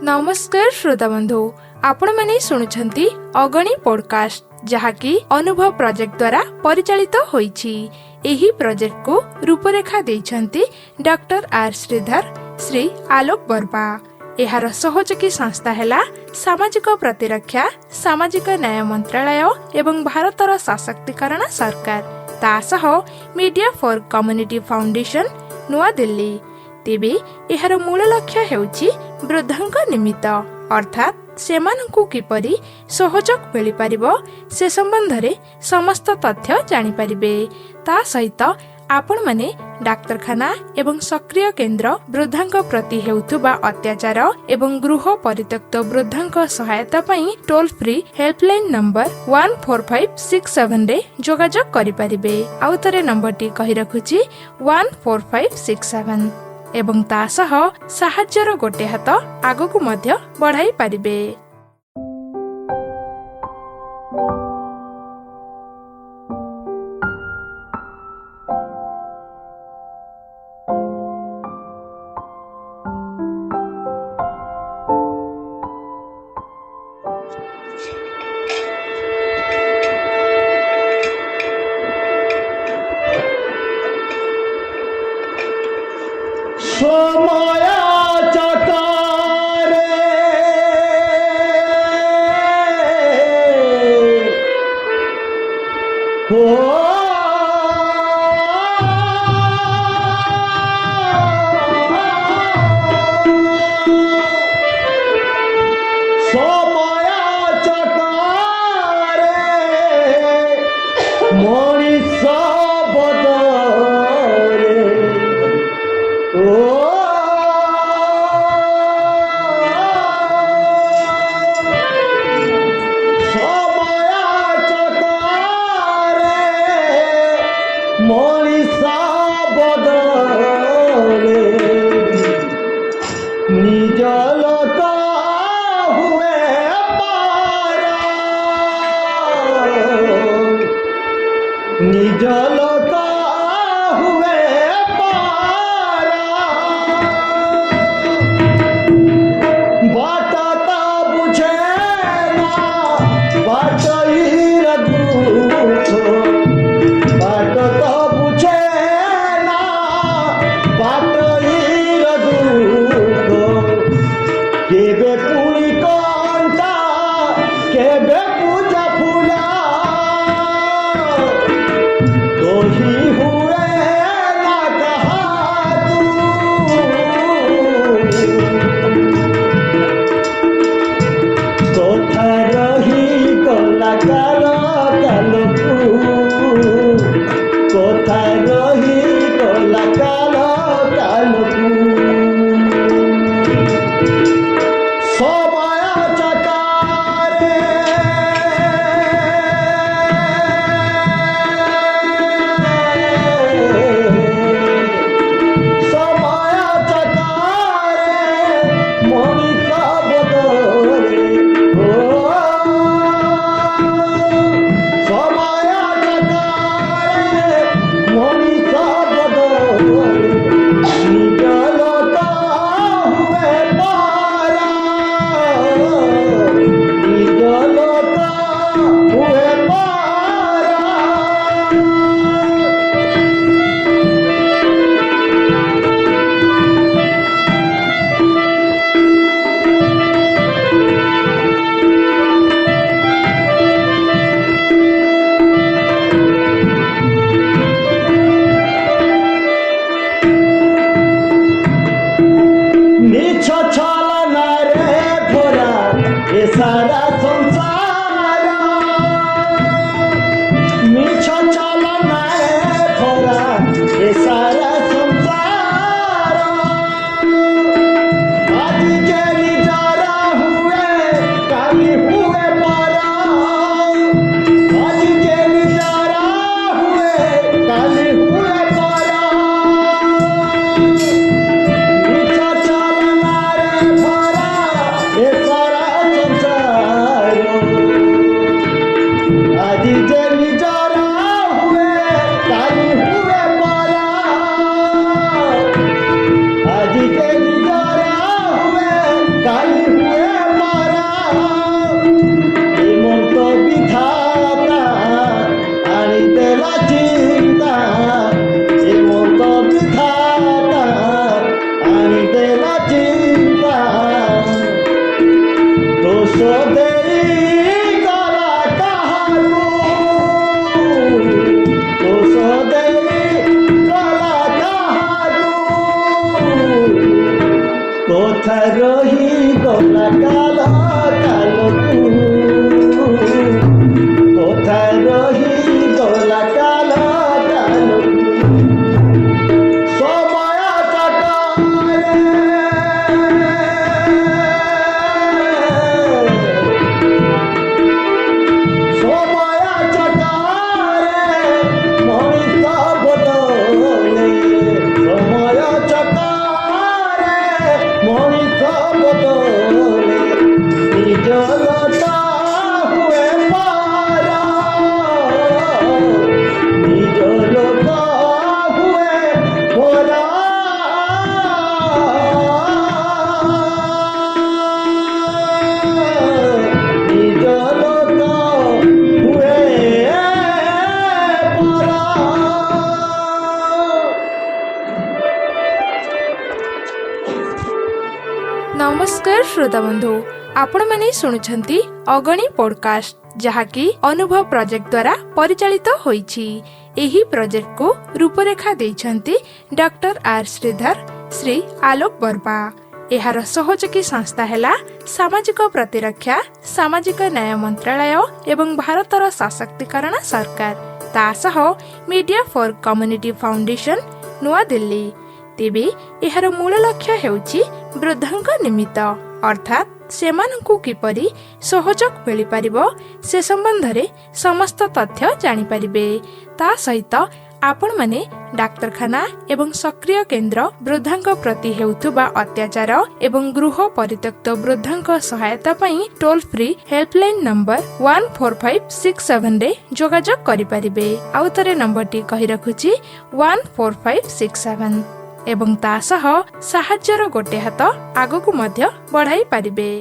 नमस्कार श्रोता बंधु आपण माने शुणुछंती अगणी पॉडकास्ट जहाँकि अनुभव प्रोजेक्ट द्वारा परिचालित होईछि। एही प्रोजेक्ट को रूपरेखा देइछंती doctor R Shridhar Shri Alok Burma. एहार सहयोगी संस्था हैला सामाजिक प्रतिरक्षा सामाजिक न्याय मंत्रालय एवं भारतर सशक्तिकरण सरकार तासह मीडिया फॉर कम्युनिटी फाउंडेशन नुआ दिल्ली। तेबे एहार मूल लक्ष्य हेउछि वृद्धंक निमित्त अर्थात सेमानंकु किपरि सहयोग मिलि पारिबो से संबंध रे समस्त तथ्य जानि पारिबे। ता सहित आपण माने डाक्तरखाना एवं सक्रिय केंद्र वृद्धंक प्रति हेउथुबा अत्याचार एवं गृह परित्यक्त वृद्धंक सहायता पई टोल फ्री हेल्पलाइन नंबर 14567 रे जोगाजोग करि पारिबे। आउ तरे नंबर टी कहि रखुछि 14567 एवं तासह साहाଯ୍ୟର गोटे हाथ आगकु मध्य बढ़ाई पारिबे। के কোথা রহি গলা কাল কালকু কোথা রহি গলা কাল কালকু সময় চকারে সময় চকারে মনিত বদলে সময় চকারে মনিত বদলে নিজলতা হুয়ে পারা নিজলতা হুয়ে পরা নিজলতা হুয়ে পরা। नमस्कार श्रोता बंधु आपण माने शुणुछंती अगणी पॉडकास्ट जहाँकि अनुभव प्रोजेक्ट द्वारा परिचालित होईछि। एही प्रोजेक्ट को रूपरेखा देइछंती doctor R Shridhar Shri Alok Burma. एहार सहयोगी संस्था हैला सामाजिक प्रतिरक्षा सामाजिक न्याय मंत्रालय एवं भारतर सशक्तिकरण सरकार तासह मीडिया फॉर कम्युनिटी फाउंडेशन नुआ दिल्ली। तेबे एहार मूल लक्ष्य हेउछि वृद्धंक निमित्त अर्थात सेमानंकु किपरि सहयोग मिलि परिबो से संबंधरे समस्त तथ्य जानि परिबे। ता सहित आपण माने डाक्तरखाना एवं सक्रिय केन्द्र वृद्धांक प्रति हेउथुबा अत्याचार एवं गृह परित्यक्त वृद्धांक सहायता पई टोल फ्री हेल्पलाइन नंबर 14567 रे जोगाजोग करि परिबे। आउतरे नंबर टी कहि रखुछि 14567 एवं ता सह साहाଯ୍ୟର गोटे हाथ आगकु मध्य बढ़ाई पारिबे।